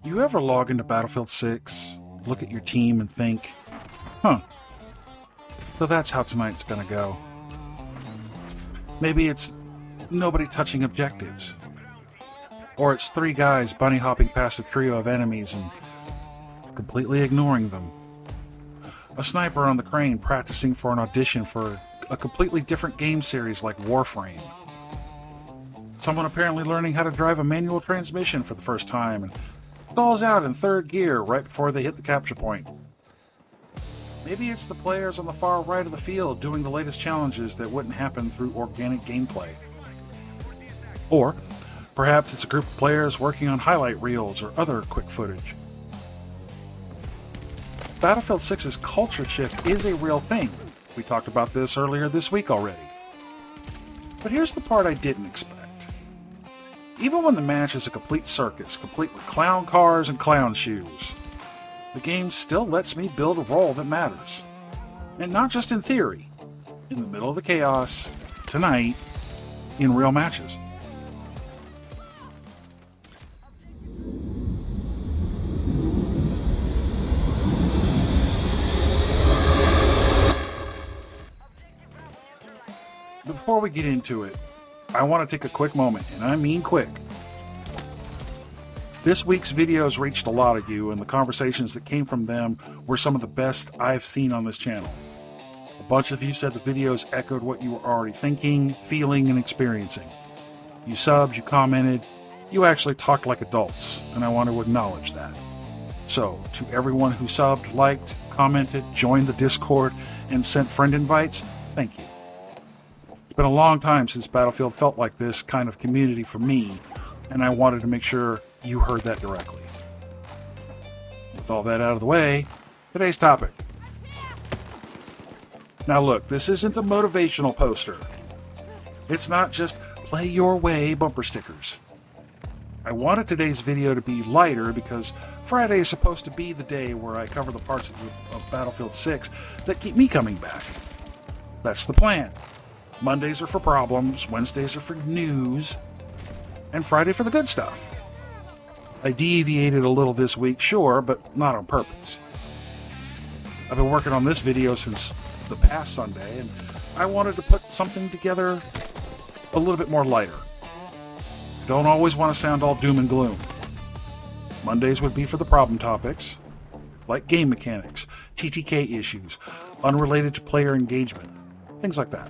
You ever log into Battlefield 6, look at your team and think, huh, so that's how tonight's gonna go. Maybe it's nobody touching objectives. Or it's 3 guys bunny hopping past a trio of enemies and completely ignoring them. A sniper on the crane practicing for an audition for a completely different game series like Warframe. Someone apparently learning how to drive a manual transmission for the first time and stalls out in 3rd gear right before they hit the capture point. Maybe it's the players on the far right of the field doing the latest challenges that wouldn't happen through organic gameplay. Or perhaps it's a group of players working on highlight reels or other quick footage. Battlefield 6's culture shift is a real thing. We talked about this earlier this week already. But here's the part I didn't expect. Even when the match is a complete circus, complete with clown cars and clown shoes, the game still lets me build a role that matters. And not just in theory, in the middle of the chaos, tonight, in real matches. Before we get into it, I want to take a quick moment, and I mean quick. This week's videos reached a lot of you, and the conversations that came from them were some of the best I've seen on this channel. A bunch of you said the videos echoed what you were already thinking, feeling, and experiencing. You subbed, you commented, you actually talked like adults, and I want to acknowledge that. So, to everyone who subbed, liked, commented, joined the Discord, and sent friend invites, thank you. It's been a long time since Battlefield felt like this kind of community for me, and I wanted to make sure you heard that directly. With all that out of the way, today's topic. Now look, this isn't a motivational poster. It's not just play your way bumper stickers. I wanted today's video to be lighter because Friday is supposed to be the day where I cover the parts of Battlefield 6 that keep me coming back. That's the plan. Mondays are for problems, Wednesdays are for news, and Friday for the good stuff. I deviated a little this week, sure, but not on purpose. I've been working on this video since the past Sunday, and I wanted to put something together a little bit more lighter. Don't always want to sound all doom and gloom. Mondays would be for the problem topics, like game mechanics, TTK issues, unrelated to player engagement, things like that.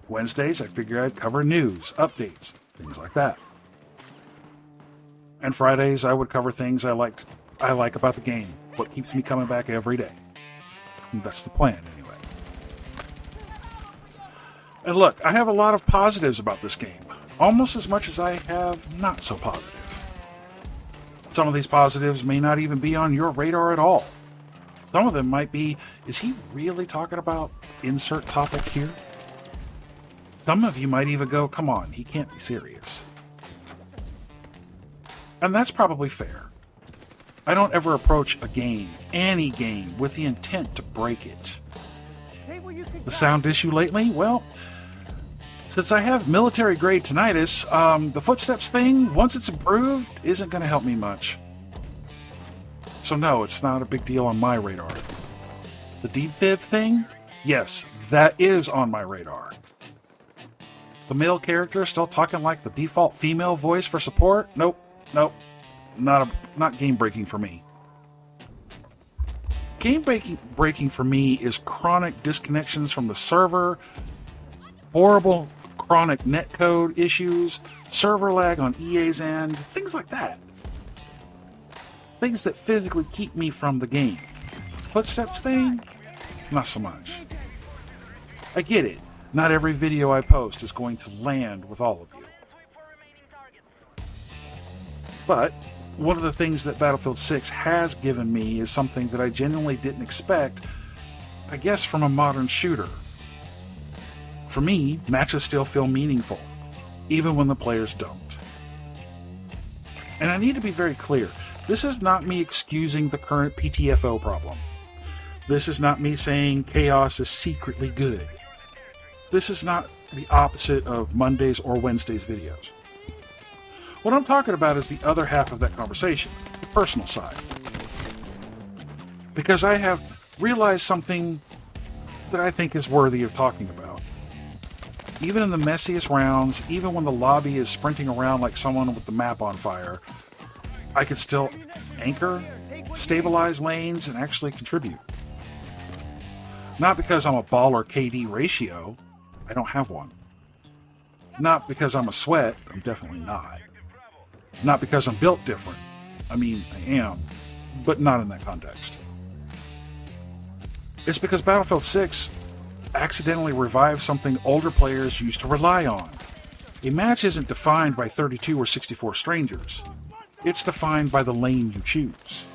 Wednesdays, I figured I'd cover news, updates, things like that. And Fridays, I would cover things I like about the game, what keeps me coming back every day. And that's the plan, anyway. And look, I have a lot of positives about this game, almost as much as I have not so positive. Some of these positives may not even be on your radar at all. Some of them might be, is he really talking about insert topic here? Some of you might even go, come on, he can't be serious. And that's probably fair. I don't ever approach a game, any game, with the intent to break it. The sound issue lately? Well, since I have military-grade tinnitus, the footsteps thing, once it's improved, isn't going to help me much. So no, it's not a big deal on my radar. The deep fib thing? Yes, that is on my radar. The male character still talking like the default female voice for support? Nope, not game breaking for me. Game breaking for me is chronic disconnections from the server, horrible chronic netcode issues, server lag on EA's end, things like that. Things that physically keep me from the game. Footsteps thing? Not so much. I get it. Not every video I post is going to land with all of you. But one of the things that Battlefield 6 has given me is something that I genuinely didn't expect, I guess, from a modern shooter. For me, matches still feel meaningful, even when the players don't. And I need to be very clear, this is not me excusing the current PTFO problem. This is not me saying chaos is secretly good. This is not the opposite of Mondays or Wednesdays videos. What I'm talking about is the other half of that conversation, the personal side. Because I have realized something that I think is worthy of talking about. Even in the messiest rounds, even when the lobby is sprinting around like someone with the map on fire, I can still anchor, stabilize lanes, and actually contribute. Not because I'm a baller KD ratio, I don't have one. Not because I'm a sweat, I'm definitely not. Not because I'm built different, I mean, I am, but not in that context. It's because Battlefield 6 accidentally revived something older players used to rely on. A match isn't defined by 32 or 64 strangers. It's defined by the lane you choose.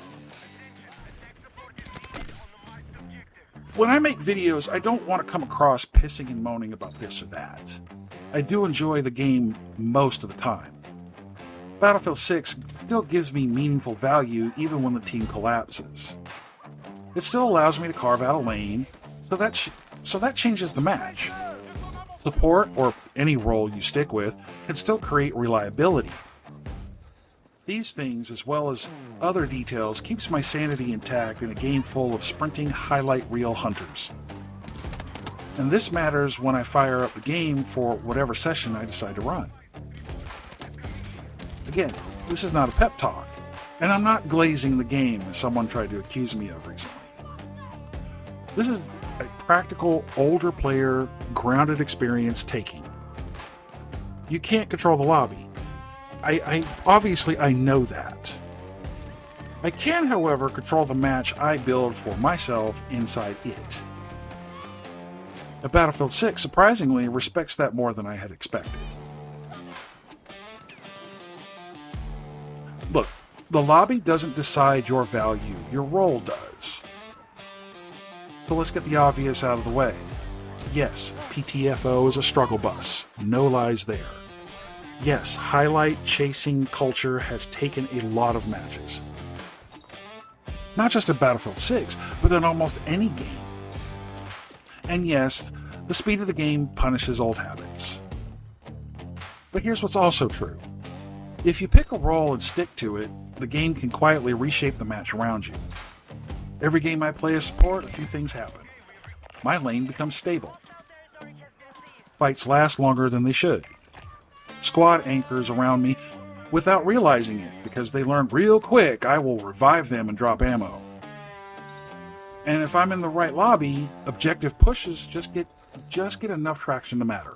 When I make videos, I don't want to come across pissing and moaning about this or that. I do enjoy the game most of the time. Battlefield 6 still gives me meaningful value even when the team collapses. It still allows me to carve out a lane, so that changes the match. Support, or any role you stick with, can still create reliability. These things, as well as other details, keeps my sanity intact in a game full of sprinting highlight reel hunters. And this matters when I fire up the game for whatever session I decide to run. Again, this is not a pep talk, and I'm not glazing the game as someone tried to accuse me of recently. This is a practical, older player, grounded experience taking. You can't control the lobby. I obviously know that. I can, however, control the match I build for myself inside it. And Battlefield 6, surprisingly, respects that more than I had expected. Look, the lobby doesn't decide your value, your role does. So let's get the obvious out of the way. Yes, PTFO is a struggle bus. No lies there. Yes, highlight chasing culture has taken a lot of matches. Not just in Battlefield 6, but in almost any game. And yes, the speed of the game punishes old habits. But here's what's also true. If you pick a role and stick to it, the game can quietly reshape the match around you. Every game I play as support, a few things happen. My lane becomes stable. Fights last longer than they should. Squad anchors around me without realizing it, because they learn real quick I will revive them and drop ammo. And if I'm in the right lobby, objective pushes just get enough traction to matter.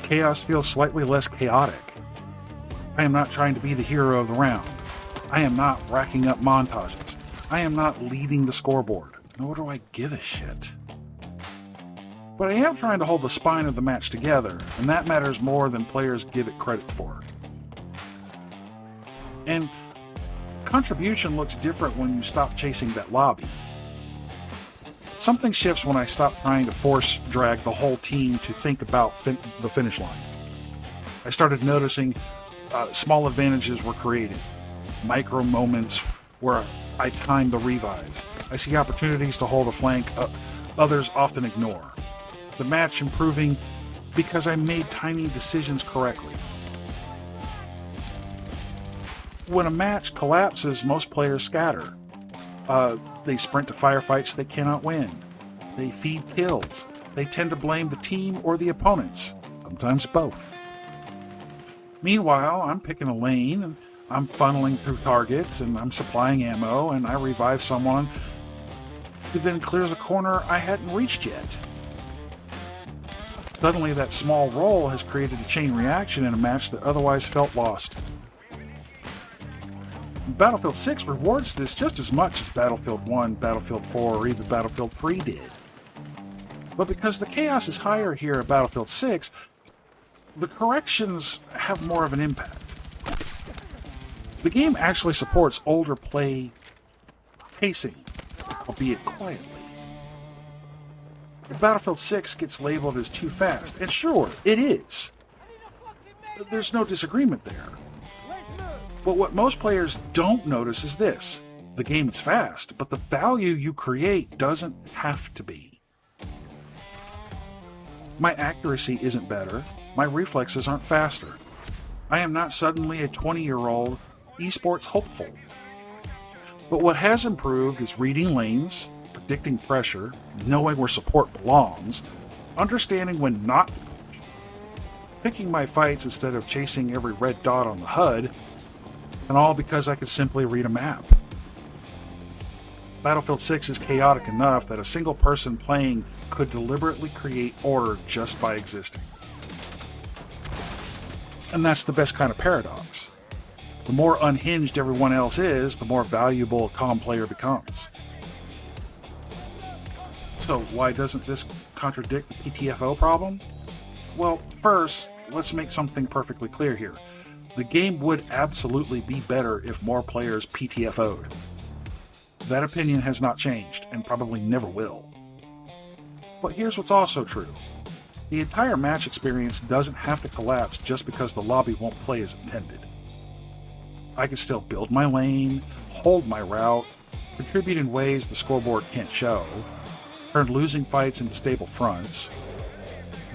Chaos feels slightly less chaotic. I am not trying to be the hero of the round. I am not racking up montages. I am not leading the scoreboard. Nor do I give a shit. But I am trying to hold the spine of the match together, and that matters more than players give it credit for. And contribution looks different when you stop chasing that lobby. Something shifts when I stop trying to force drag the whole team to think about the finish line. I started noticing small advantages were created, micro moments where I time the revives. I see opportunities to hold a flank others often ignore. The match improving because I made tiny decisions correctly. When a match collapses, most players scatter. They sprint to firefights they cannot win. They feed kills. They tend to blame the team or the opponents, sometimes both. Meanwhile, I'm picking a lane, and I'm funneling through targets, and I'm supplying ammo, and I revive someone who then clears a corner I hadn't reached yet. Suddenly, that small role has created a chain reaction in a match that otherwise felt lost. Battlefield 6 rewards this just as much as Battlefield 1, Battlefield 4, or even Battlefield 3 did. But because the chaos is higher here at Battlefield 6, the corrections have more of an impact. The game actually supports older play pacing, albeit quietly. Battlefield 6 gets labeled as too fast, and sure, it is. There's no disagreement there. But what most players don't notice is this. The game is fast, but the value you create doesn't have to be. My accuracy isn't better. my reflexes aren't faster. I am not suddenly a 20-year-old esports hopeful. But what has improved is reading lanes, predicting pressure, knowing where support belongs, understanding when not to push, picking my fights instead of chasing every red dot on the HUD, and all because I could simply read a map. Battlefield 6 is chaotic enough that a single person playing could deliberately create order just by existing. And that's the best kind of paradox. The more unhinged everyone else is, the more valuable a calm player becomes. So why doesn't this contradict the PTFO problem? Well, first, let's make something perfectly clear here. The game would absolutely be better if more players PTFO'd. That opinion has not changed, and probably never will. But here's what's also true. The entire match experience doesn't have to collapse just because the lobby won't play as intended. I can still build my lane, hold my route, contribute in ways the scoreboard can't show, turn losing fights into stable fronts,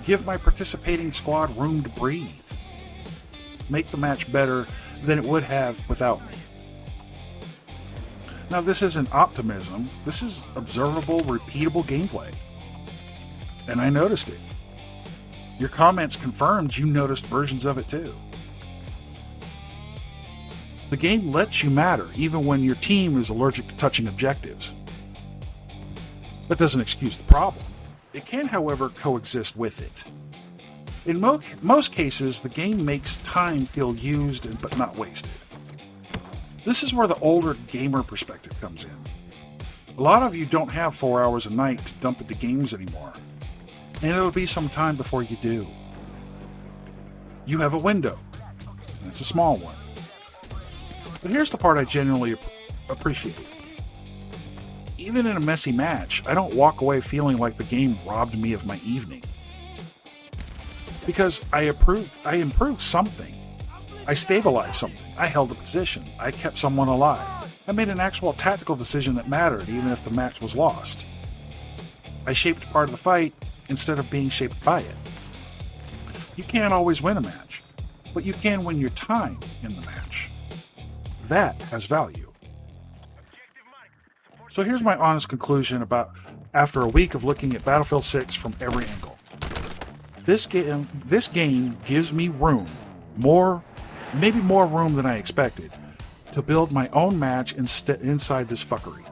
give my participating squad room to breathe, make the match better than it would have without me. Now, this isn't optimism, this is observable, repeatable gameplay. And I noticed it. Your comments confirmed you noticed versions of it too. The game lets you matter, even when your team is allergic to touching objectives. That doesn't excuse the problem. It can, however, coexist with it. In most cases, the game makes time feel used but not wasted. This is where the older gamer perspective comes in. A lot of you don't have 4 hours a night to dump into games anymore, and it'll be some time before you do. You have a window, and it's a small one. But here's the part I genuinely appreciate. Even in a messy match, I don't walk away feeling like the game robbed me of my evening. Because I improved something. I stabilized something. I held a position. I kept someone alive. I made an actual tactical decision that mattered, even if the match was lost. I shaped part of the fight instead of being shaped by it. You can't always win a match, but you can win your time in the match. That has value. So here's my honest conclusion about after a week of looking at Battlefield 6 from every angle. This game gives me room, maybe more room than I expected, to build my own match inside this fuckery.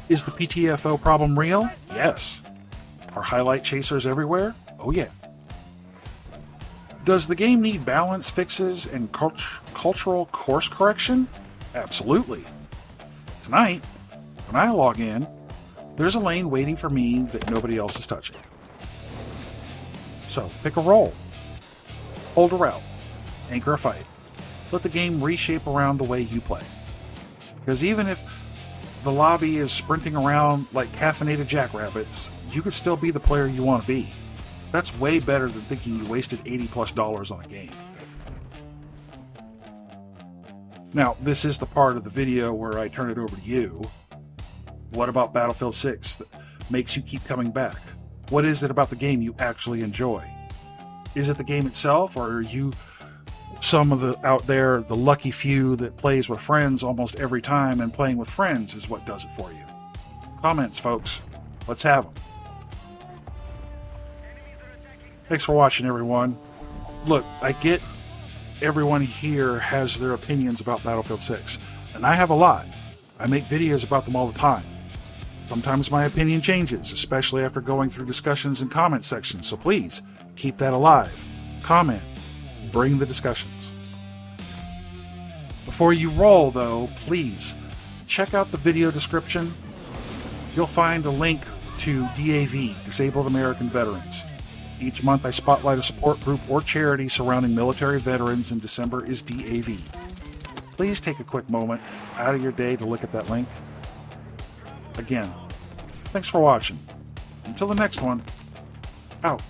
Is the PTFO problem real? Yes. Are highlight chasers everywhere? Oh yeah. Does the game need balance fixes and cultural course correction? Absolutely. Tonight, when I log in, there's a lane waiting for me that nobody else is touching. So pick a role. Hold a route. Anchor a fight. Let the game reshape around the way you play. Because even if the lobby is sprinting around like caffeinated jackrabbits, you could still be the player you want to be. That's way better than thinking you wasted $80+ on a game. Now, this is the part of the video where I turn it over to you. What about Battlefield 6 that makes you keep coming back? What is it about the game you actually enjoy? Is it the game itself, or are you some of the out there, the lucky few that plays with friends almost every time, and playing with friends is what does it for you? Comments, folks. Let's have them. Thanks for watching, everyone. Look, I get everyone here has their opinions about Battlefield 6, and I have a lot. I make videos about them all the time. Sometimes my opinion changes, especially after going through discussions and comment sections, so please, keep that alive. Comment. Bring the discussions. Before you roll, though, please, check out the video description. You'll find a link to DAV, Disabled American Veterans. Each month I spotlight a support group or charity surrounding military veterans, and December is DAV. Please take a quick moment out of your day to look at that link. Again, thanks for watching. Until the next one, out.